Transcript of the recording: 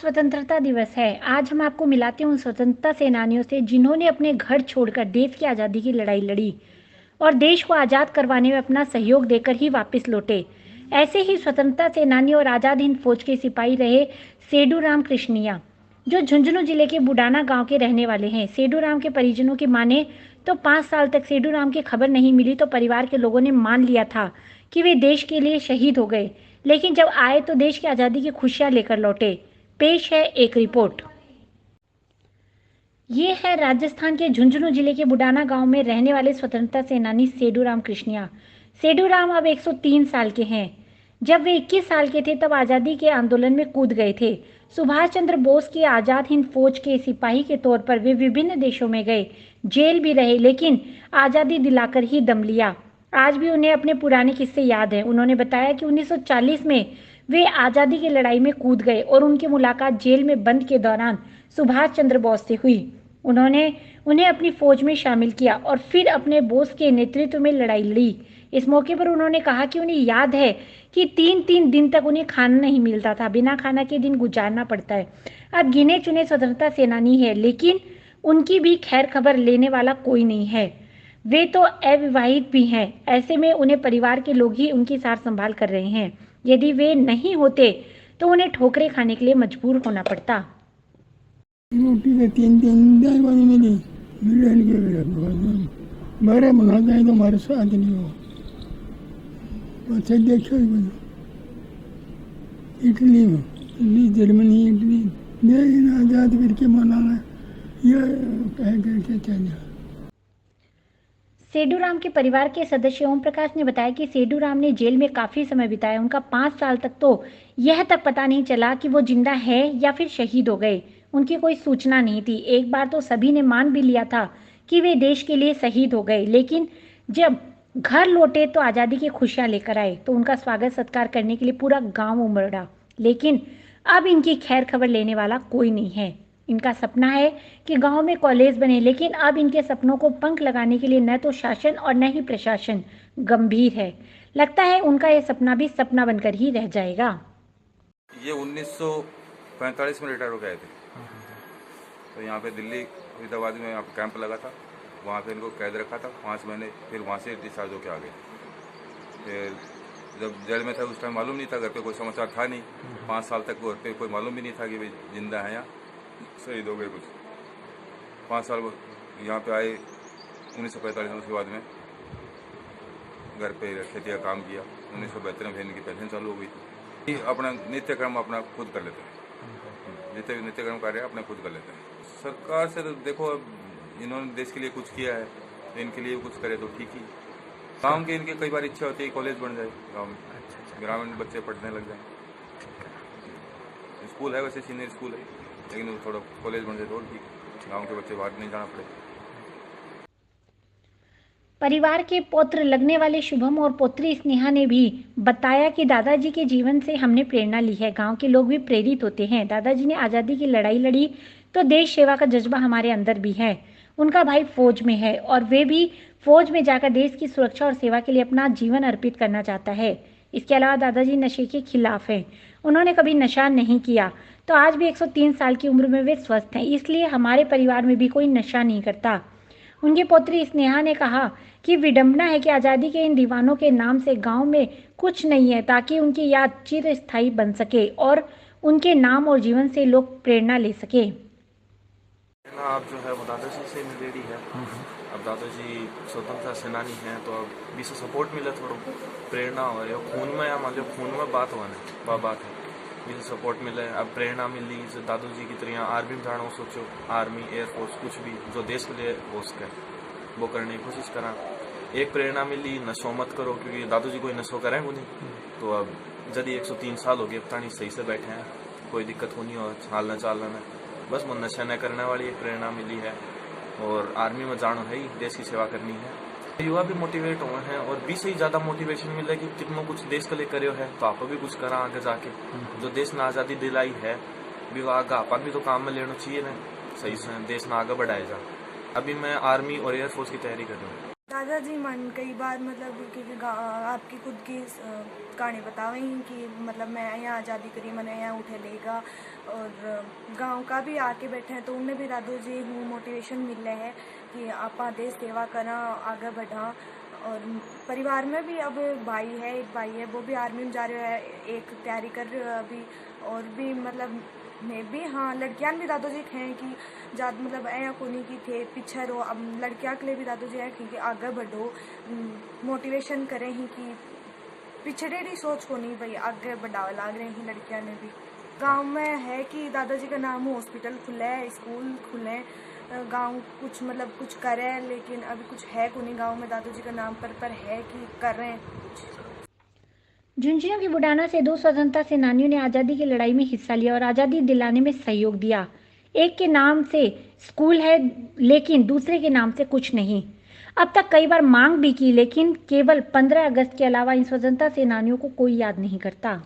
स्वतंत्रता दिवस है। आज हम आपको मिलाते हैं उन स्वतंत्रता सेनानियों से जिन्होंने अपने घर छोड़कर देश की आज़ादी की लड़ाई लड़ी और देश को आज़ाद करवाने में अपना सहयोग देकर ही वापस लौटे। ऐसे ही स्वतंत्रता सेनानी और आज़ाद हिंद फौज के सिपाही रहे सेडूराम कृष्णिया, जो झुंझुनू जिले के बुडाना गांव के रहने वाले हैं। सेडूराम के परिजनों की माने तो 5 साल तक सेडूराम की खबर नहीं मिली, तो परिवार के लोगों ने मान लिया था कि वे देश के लिए शहीद हो गए, लेकिन जब आए तो देश की आज़ादी की खुशियां लेकर लौटे। पेश है एक रिपोर्ट। ये है राजस्थान के झुंझुनू जिले के बुडाना गांव में रहने वाले स्वतंत्रता सेनानी सेडूराम कृष्णिया। सेडूराम अब 103 साल के हैं। जब वे 21 साल के थे तब आज़ादी के आंदोलन में कूद गए थे। सुभाष चंद्र बोस की आज़ाद हिंद फौज के सिपाही के तौर पर वे विभिन्न देशों में गए, जेल भी रहे, लेकिन आज़ादी दिलाकर ही दम लिया। आज भी उन्हें अपने पुराने किस्से याद हैं। उन्होंने बताया कि 1940 में वे आज़ादी की लड़ाई में कूद गए और उनकी मुलाकात जेल में बंद के दौरान सुभाष चंद्र बोस से हुई। उन्होंने उन्हें अपनी फौज में शामिल किया और फिर अपने बोस के नेतृत्व में लड़ाई लड़ी। इस मौके पर उन्होंने कहा कि उन्हें याद है कि 3-3 दिन तक उन्हें खाना नहीं मिलता था, बिना खाना के दिन गुजारना पड़ता है। अब गिने चुने स्वतंत्रता सेनानी है, लेकिन उनकी भी खैर खबर लेने वाला कोई नहीं है। वे तो अविवाहित भी हैं। ऐसे में उन्हें परिवार के लोग ही उनकी सार संभाल कर रहे हैं। यदि वे नहीं होते तो उन्हें ठोकरें खाने के लिए मजबूर होना पड़ता। रोटी तो 3 दाल वाली मिली, मिलन के बारह मंगा जाए तो हमारे साथ नहीं हो। अच्छा देखो इटली जर्मनी इटली आज़ाद करके मनाना यह कह करके चलिए। सेडूराम के परिवार के सदस्य ओम प्रकाश ने बताया कि सेडूराम ने जेल में काफी समय बिताया। उनका 5 साल तक तो यह तक पता नहीं चला कि वो जिंदा है या फिर शहीद हो गए। उनकी कोई सूचना नहीं थी। एक बार तो सभी ने मान भी लिया था कि वे देश के लिए शहीद हो गए, लेकिन जब घर लौटे तो आज़ादी की खुशियां लेकर आए, तो उनका स्वागत सत्कार करने के लिए पूरा गांव उमड़ा। लेकिन अब इनकी खैर खबर लेने वाला कोई नहीं है। इनका सपना है कि गांव में कॉलेज बने, लेकिन अब इनके सपनों को पंख लगाने के लिए न तो शासन और न ही प्रशासन गंभीर है। लगता है उनका यह सपना भी सपना बनकर ही रह जाएगा। ये 1945 में रिटायर हो गए थे, तो यहाँ पे दिल्ली फरीदाबाद में यहाँ पे कैंप लगा था। वहाँ पे इनको कैद रखा था 5 महीने, फिर वहाँ से डिस्चार्ज होकर आ गए। फिर जब जेल में था उस टाइम मालूम नहीं था, घर पे कोई समाचार था नहीं। 5 साल तक घर पे कोई मालूम भी नहीं था कि भाई जिंदा है या शहीद हो गए कुछ। 5 साल यहाँ पे आए 1945 में। उसके बाद में घर पे खेती का काम किया। 1972 में इनकी पेंशन चालू हो गई थी। अपना नित्य कर्म अपना खुद कर लेते हैं, जितने नित्य कर्म कार्य अपने खुद कर लेते हैं। सरकार से तो देखो, अब इन्होंने देश के लिए कुछ किया है तो इनके लिए कुछ करे तो ठीक ही। गाँव के इनके कई बार इच्छा होती है कॉलेज बन जाए गाँव में, ग्रामीण बच्चे पढ़ने लग जाए। स्कूल है वैसे सीनियर स्कूल है, लेकिन थोड़ा कॉलेज बन जाए तो ठीक, गाँव के बच्चे बाहर नहीं जाना पड़े। परिवार के पौत्र लगने वाले शुभम और पुत्री स्नेहा ने भी बताया कि दादाजी के जीवन से हमने प्रेरणा ली है। गांव के लोग भी प्रेरित होते हैं। दादाजी ने आज़ादी की लड़ाई लड़ी तो देश सेवा का जज्बा हमारे अंदर भी है। उनका भाई फौज में है और वे भी फौज में जाकर देश की सुरक्षा और सेवा के लिए अपना जीवन अर्पित करना चाहता है। इसके अलावा दादाजी नशे के खिलाफ हैं। उन्होंने कभी नशा नहीं किया, तो आज भी 103 साल की उम्र में वे स्वस्थ हैं। इसलिए हमारे परिवार में भी कोई नशा नहीं करता। उनकी पुत्री स्नेहा ने कहा कि विडंबना है कि आज़ादी के इन दीवानों के नाम से गांव में कुछ नहीं है, ताकि उनकी याद चिरस्थायी बन सके और उनके नाम और जीवन से लोग प्रेरणा ले सके। आप जो है वो दादाजी से मिलेडी है। अब दादाजी स्वतंत्रता सेनानी हैं, तो अब भी से सपोर्ट मिले, थोड़ा प्रेरणा हो रही है खून में, या मान लो खून में बात हुआ ना बात है, भी सपोर्ट मिले। अब प्रेरणा मिली जो दादाजी की तरह आर्मी में जाना हो, सोचो आर्मी एयरफोर्स कुछ भी जो देश के लिए हो सके वो करने की कोशिश करा। एक प्रेरणा मिली नशो मत करो, क्योंकि दादाजी कोई नशो करें वो नहीं। तो अब यदि 103 साल हो गए पता नहीं सही से बैठे हैं, कोई दिक्कत होनी हो हालना चालना में, बस वो नशा न करने वाली एक प्रेरणा मिली है। और आर्मी में जाना है ही, देश की सेवा करनी है। युवा भी मोटिवेट हुए हैं और 20 से ही ज़्यादा मोटिवेशन मिले कि कितना कुछ देश के लिए करे है, तो आप भी कुछ करा आगे जाके। जो देश ने आज़ादी दिलाई है भी आगे आप भी तो काम में लेना चाहिए ना, सही से देश में आगे बढ़ाया जा। अभी मैं आर्मी और एयरफोर्स की तैयारी कर रहा हूँ। साजा जी मन कई बार मतलब क्योंकि आपकी खुद की कहानी बतावे ही कि मतलब मैं यहाँ आज़ादी करी मैंने यहाँ उठे लेगा और गांव का भी आके बैठे हैं तो उनमें भी दादू जी हूँ मोटिवेशन मिल रहा है कि आप देश सेवा करा आगे बढ़ा। और परिवार में भी अब भाई है, एक भाई है वो भी आर्मी में जा रहा है, एक तैयारी कर रहे हो अभी। और भी मतलब मैं भी हाँ लड़कियां भी दादू जी हैं कि ज़्यादा मतलब ऐ कोनी की थे पीछे रहो। अब लड़कियां के लिए भी दादू जी है कि आगे बढ़ो, मोटिवेशन करें ही कि पिछड़े की सोच को नहीं भाई आगे बढ़ावा लाग रहे हैं लड़कियां ने भी। गांव में है कि दादाजी का नाम हॉस्पिटल खुले है, स्कूल खुले हैं, गांव कुछ मतलब कुछ करे लेकिन अभी कुछ है को नहीं गांव में दादाजी का नाम पर है कि कर रहे हैं कुछ। झुंझुनू की बुडाना से 2 स्वतंत्रता सेनानियों ने आज़ादी की लड़ाई में हिस्सा लिया और आज़ादी दिलाने में सहयोग दिया। एक के नाम से स्कूल है लेकिन दूसरे के नाम से कुछ नहीं। अब तक कई बार मांग भी की लेकिन केवल 15 अगस्त के अलावा इन स्वतंत्रता सेनानियों को कोई याद नहीं करता।